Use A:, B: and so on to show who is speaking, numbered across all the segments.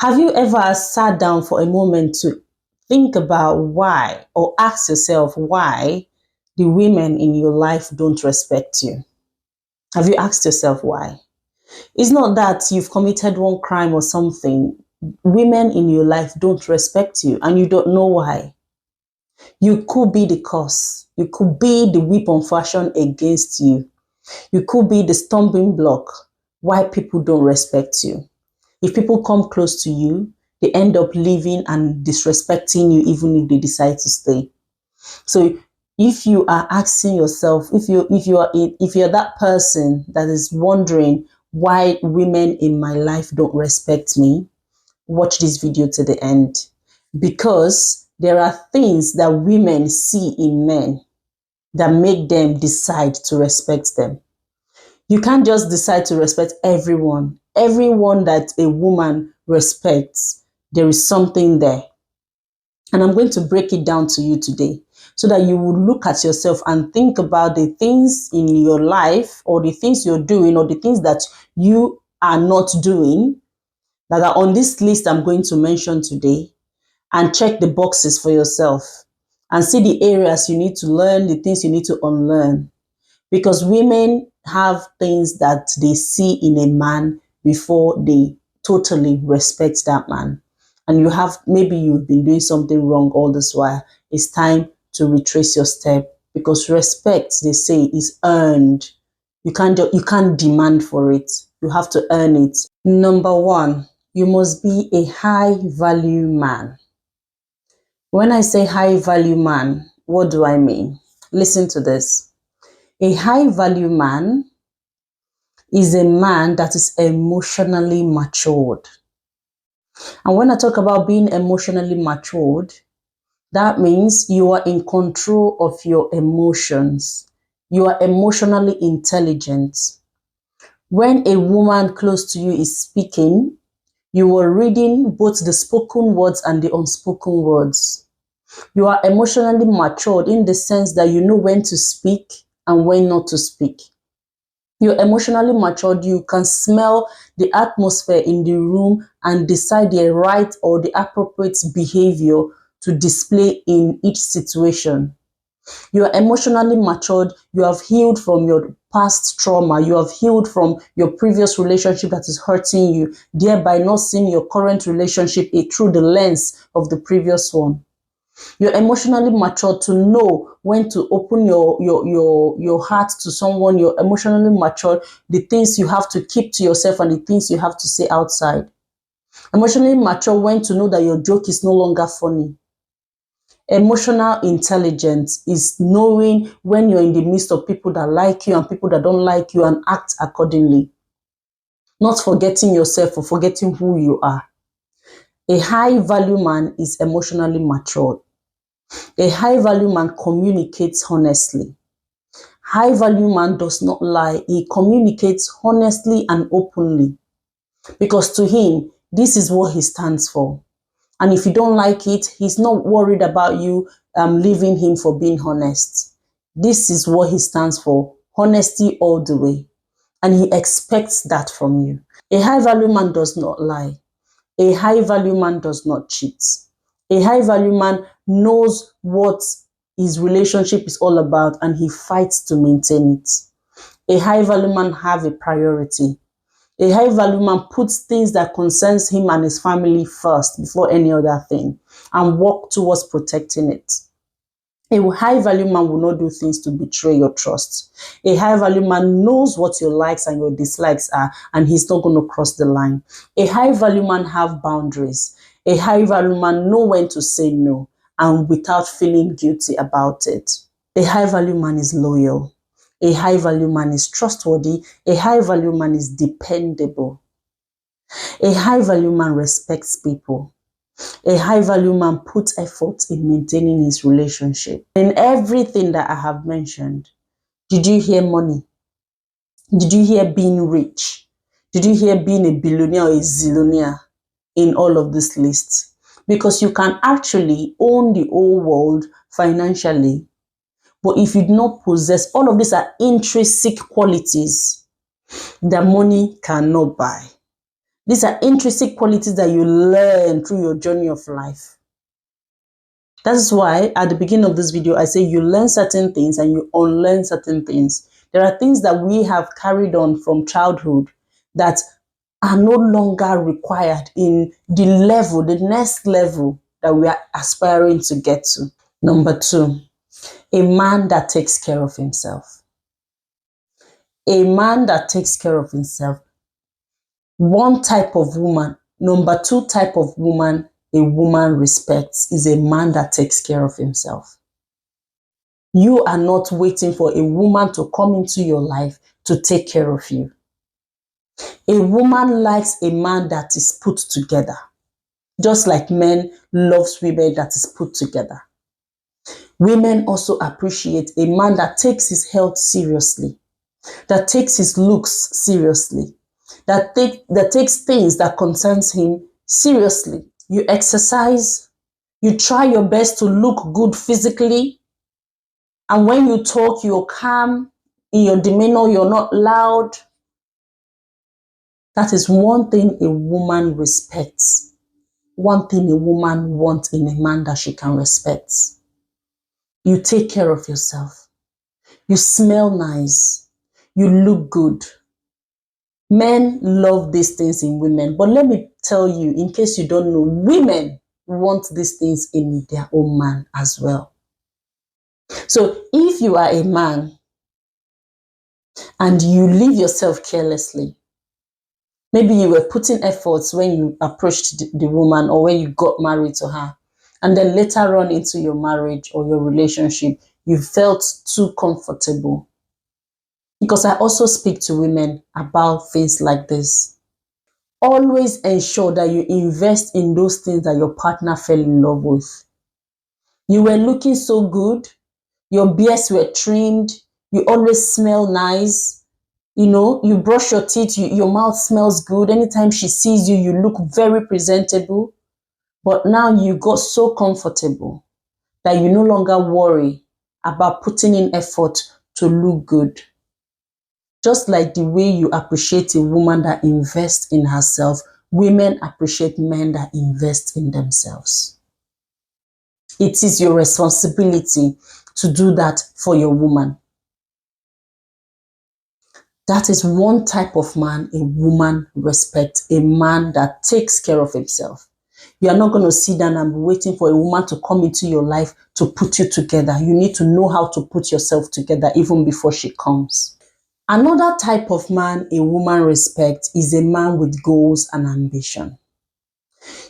A: Have you ever sat down for a moment to think about why, or ask yourself why the women in your life don't respect you? Have you asked yourself why? It's not that you've committed one crime or something. Women in your life don't respect you and you don't know why. You could be the cause. You could be the weapon fashioned against you. You could be the stumbling block why people don't respect you. If people come close to you, they end up leaving and disrespecting you even if they decide to stay. So if you are asking yourself, if you're that person that is wondering why women in my life don't respect me, watch this video to the end, because there are things that women see in men that make them decide to respect them. You can't just decide to respect everyone. Everyone that a woman respects, there is something there. And I'm going to break it down to you today so that you will look at yourself and think about the things in your life, or the things you're doing, or the things that you are not doing that are on this list I'm going to mention today, and check the boxes for yourself and see the areas you need to learn, the things you need to unlearn. Because women have things that they see in a man before they totally respect that man. And maybe you've been doing something wrong all this while. It's time to retrace your step, because respect, they say, is earned. You can't demand for it. You have to earn it. Number one, you must be a high value man. When I say high value man, what do I mean? Listen to this. A high value man is a man that is emotionally matured. And when I talk about being emotionally matured, that means you are in control of your emotions. You are emotionally intelligent. When a woman close to you is speaking, you are reading both the spoken words and the unspoken words. You are emotionally matured in the sense that you know when to speak and when not to speak. You're emotionally matured. You can smell the atmosphere in the room and decide the right or the appropriate behavior to display in each situation. You are emotionally matured. You have healed from your past trauma. You have healed from your previous relationship that is hurting you, thereby not seeing your current relationship through the lens of the previous one. You're emotionally mature to know when to open your heart to someone. You're emotionally mature, the things you have to keep to yourself and the things you have to say outside. Emotionally mature when to know that your joke is no longer funny. Emotional intelligence is knowing when you're in the midst of people that like you and people that don't like you, and act accordingly. Not forgetting yourself or forgetting who you are. A high value man is emotionally matured. A high value man communicates honestly. High value man does not lie. He communicates honestly and openly, because to him, this is what he stands for. And if you don't like it, he's not worried about you leaving him for being honest. This is what he stands for. Honesty all the way. And he expects that from you. A high value man does not lie. A high value man does not cheat. A high value man knows what his relationship is all about, and he fights to maintain it. A high value man have a priority. A high value man puts things that concerns him and his family first before any other thing, and work towards protecting it. A high value man will not do things to betray your trust. A high value man knows what your likes and your dislikes are, and he's not going to cross the line. A high value man have boundaries. A high value man know when to say no, and without feeling guilty about it. A high value man is loyal. A high value man is trustworthy. A high value man is dependable. A high value man respects people. A high value man puts effort in maintaining his relationship. In everything that I have mentioned, did you hear money? Did you hear being rich? Did you hear being a billionaire or a zillionaire in all of this list? Because you can actually own the whole world financially, but if you do not possess, all of these are intrinsic qualities that money cannot buy. These are intrinsic qualities that you learn through your journey of life. That is why at the beginning of this video, I say you learn certain things and you unlearn certain things. There are things that we have carried on from childhood that are no longer required in the level, the next level that we are aspiring to get to. Number 2, a man that takes care of himself. A man that takes care of himself. One type of woman. Number 2 type of woman a woman respects is a man that takes care of himself. You are not waiting for a woman to come into your life to take care of you. A woman likes a man that is put together, just like men loves women that is put together. Women also appreciate a man that takes his health seriously, that takes his looks seriously, that takes things that concerns him seriously. You exercise, you try your best to look good physically, and when you talk, you're calm in your demeanor, you're not loud. That is one thing a woman respects. One thing a woman wants in a man that she can respect. You take care of yourself. You smell nice. You look good. Men love these things in women. But let me tell you, in case you don't know, women want these things in their own man as well. So if you are a man and you live yourself carelessly, maybe you were putting efforts when you approached the woman or when you got married to her, and then later on into your marriage or your relationship, you felt too comfortable. Because I also speak to women about things like this. Always ensure that you invest in those things that your partner fell in love with. You were looking so good, your beards were trimmed, you always smell nice, you brush your teeth, your mouth smells good. Anytime she sees you, you look very presentable. But now you got so comfortable that you no longer worry about putting in effort to look good. Just like the way you appreciate a woman that invests in herself, women appreciate men that invest in themselves. It is your responsibility to do that for your woman. That is one type of man a woman respects, a man that takes care of himself. You are not going to sit down and be waiting for a woman to come into your life to put you together. You need to know how to put yourself together even before she comes. Another type of man a woman respects is a man with goals and ambition.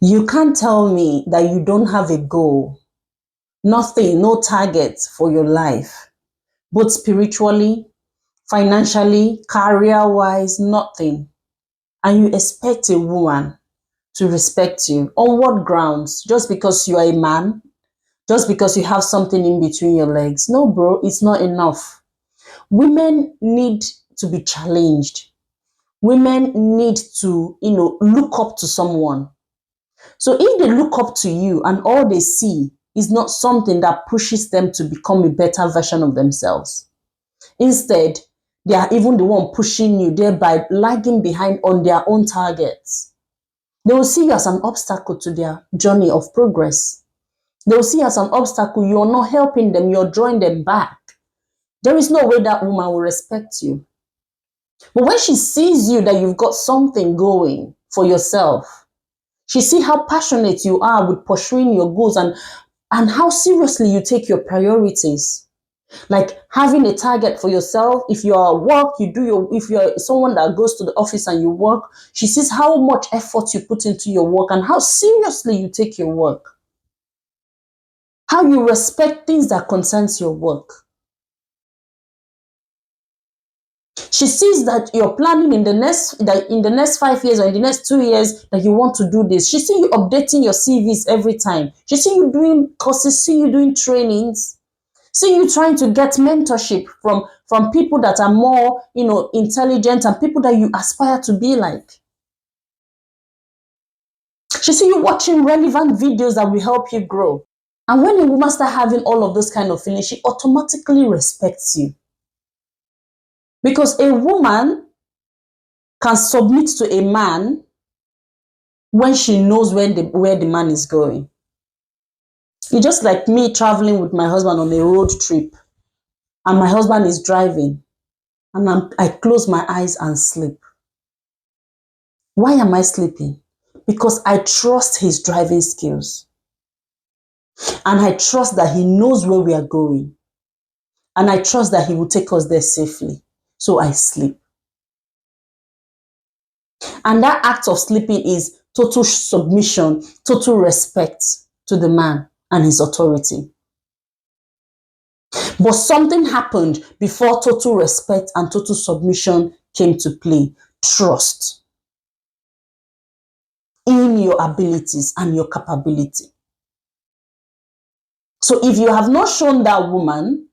A: You can't tell me that you don't have a goal, nothing, no target for your life, both spiritually, financially, career-wise, nothing. And you expect a woman to respect you. On what grounds? Just because you are a man? Just because you have something in between your legs? No, bro, it's not enough. Women need to be challenged. Women need to, look up to someone. So if they look up to you and all they see is not something that pushes them to become a better version of themselves, instead, they are even the one pushing you, thereby lagging behind on their own targets. They will see you as an obstacle to their journey of progress. They will see you as an obstacle. You're not helping them. You're drawing them back. There is no way that woman will respect you. But when she sees you that you've got something going for yourself, she sees how passionate you are with pursuing your goals and how seriously you take your priorities. Like having a target for yourself. If you're at work, if you're someone that goes to the office and you work, she sees how much effort you put into your work and how seriously you take your work. How you respect things that concerns your work. She sees that you're planning in the next 5 years or in the next 2 years that you want to do this. She sees you updating your CVs every time. She sees you doing courses, see you doing trainings. See you trying to get mentorship from people that are more, intelligent and people that you aspire to be like. She see you watching relevant videos that will help you grow. And when a woman starts having all of those kind of feelings, she automatically respects you. Because a woman can submit to a man when she knows where the man is going. It's just like me traveling with my husband on a road trip, and my husband is driving, and I close my eyes and sleep. Why am I sleeping? Because I trust his driving skills. And I trust that he knows where we are going. And I trust that he will take us there safely. So I sleep. And that act of sleeping is total submission, total respect to the man and his authority. But something happened before total respect and total submission came to play. Trust in your abilities and your capability. So if you have not shown that woman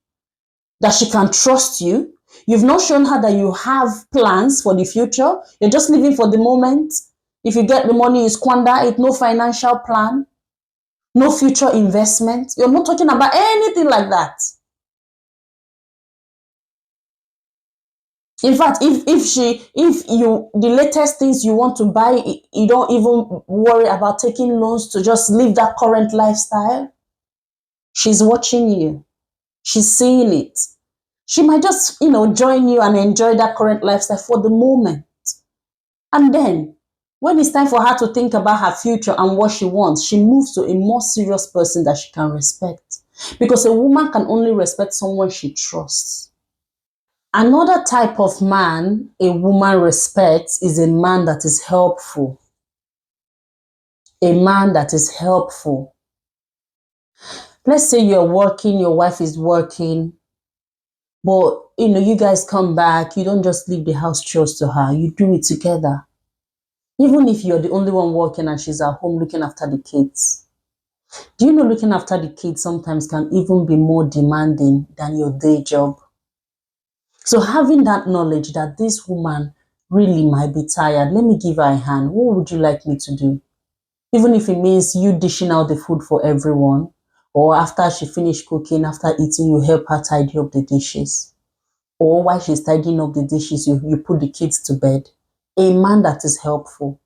A: that she can trust you, you've not shown her that you have plans for the future, you're just living for the moment. If you get the money, you squander it, no financial plan, no future investment. You're not talking about anything like that. In fact, if the latest things you want to buy, you don't even worry about taking loans to just live that current lifestyle. She's watching you. She's seeing it. She might just, join you and enjoy that current lifestyle for the moment. And then, when it's time for her to think about her future and what she wants, she moves to a more serious person that she can respect. Because a woman can only respect someone she trusts. Another type of man a woman respects is a man that is helpful. A man that is helpful. Let's say you're working, your wife is working, but you guys come back, you don't just leave the house chores to her, you do it together. Even if you're the only one working and she's at home looking after the kids. Do you know looking after the kids sometimes can even be more demanding than your day job? So having that knowledge that this woman really might be tired, let me give her a hand. What would you like me to do? Even if it means you dishing out the food for everyone, or after she finished cooking, after eating, you help her tidy up the dishes. Or while she's tidying up the dishes, you put the kids to bed. A man that is helpful,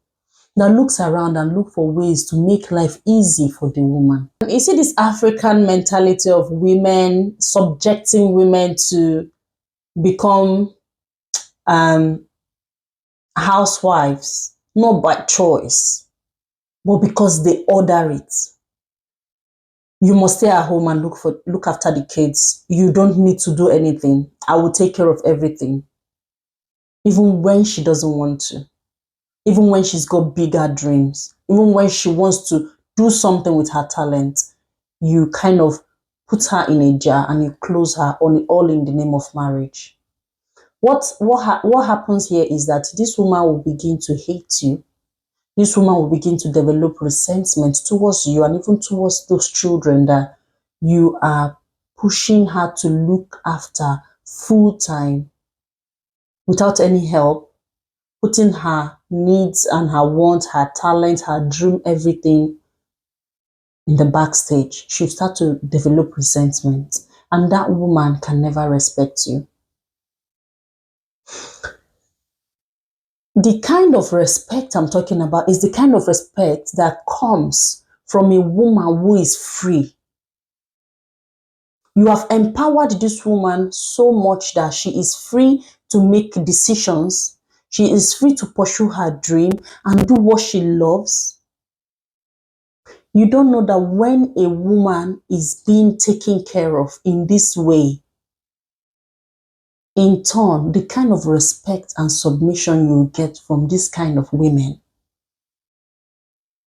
A: that looks around and look for ways to make life easy for the woman. And you see this African mentality of women, subjecting women to become housewives, not by choice, but because they order it. You must stay at home and look after the kids. You don't need to do anything. I will take care of everything. Even when she doesn't want to. Even when she's got bigger dreams. Even when she wants to do something with her talent. You kind of put her in a jar and you close her all in the name of marriage. What happens here is that this woman will begin to hate you. This woman will begin to develop resentment towards you and even towards those children that you are pushing her to look after full time without any help, putting her needs and her wants, her talent, her dream, everything in the backstage. She'll start to develop resentment, and that woman can never respect you. The kind of respect I'm talking about is the kind of respect that comes from a woman who is free. You have empowered this woman so much that she is free to make decisions. She is free to pursue her dream and do what she loves. You don't know that when a woman is being taken care of in this way, in turn, the kind of respect and submission you get from this kind of women,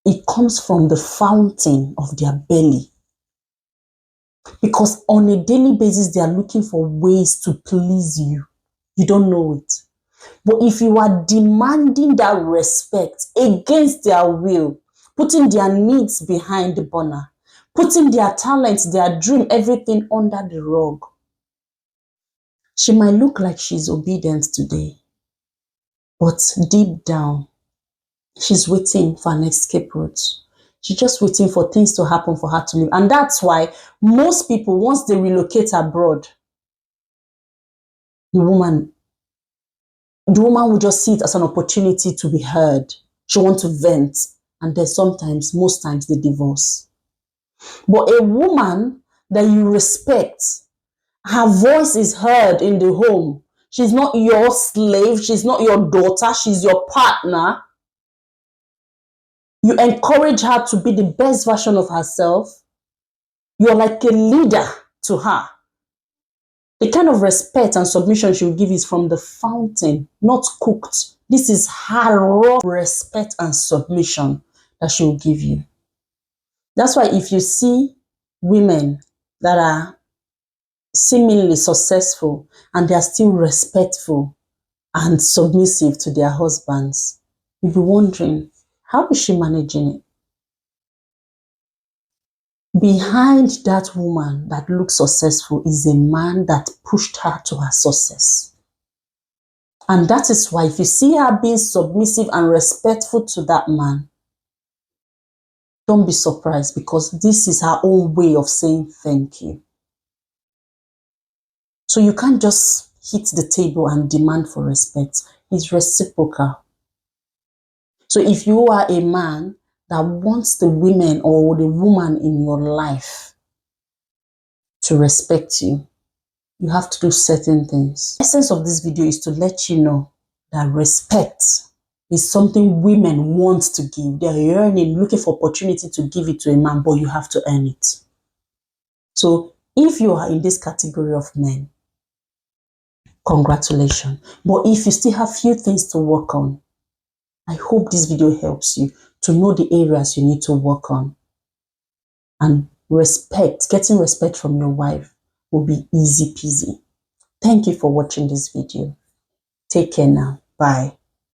A: it comes from the fountain of their belly. Because on a daily basis, they are looking for ways to please you. You don't know it. But if you are demanding that respect against their will, putting their needs behind the burner, putting their talents, their dream, everything under the rug, she might look like she's obedient today, but deep down, she's waiting for an escape route. She's just waiting for things to happen for her to live. And that's why most people, once they relocate abroad, the woman will just see it as an opportunity to be heard. She wants to vent. and then sometimes, most times, they divorce. But a woman that you respect, her voice is heard in the home. She's not your slave. She's not your daughter. She's your partner. You encourage her to be the best version of herself. You're like a leader to her. The kind of respect and submission she will give is from the fountain, not cooked. This is her raw respect and submission that she will give you. That's why if you see women that are seemingly successful and they are still respectful and submissive to their husbands, you'll be wondering, how is she managing it? Behind that woman that looks successful is a man that pushed her to her success. And that is why if you see her being submissive and respectful to that man, don't be surprised, because this is her own way of saying thank you. So you can't just hit the table and demand for respect. It's reciprocal. So if you are a man that wants the women or the woman in your life to respect you, you have to do certain things. The essence of this video is to let you know that respect is something women want to give. They're yearning, looking for opportunity to give it to a man, but you have to earn it. So if you are in this category of men, congratulations. But if you still have few things to work on, I hope this video helps you to know the areas you need to work on. And getting respect from your wife will be easy peasy. Thank you for watching this video. Take care now. Bye.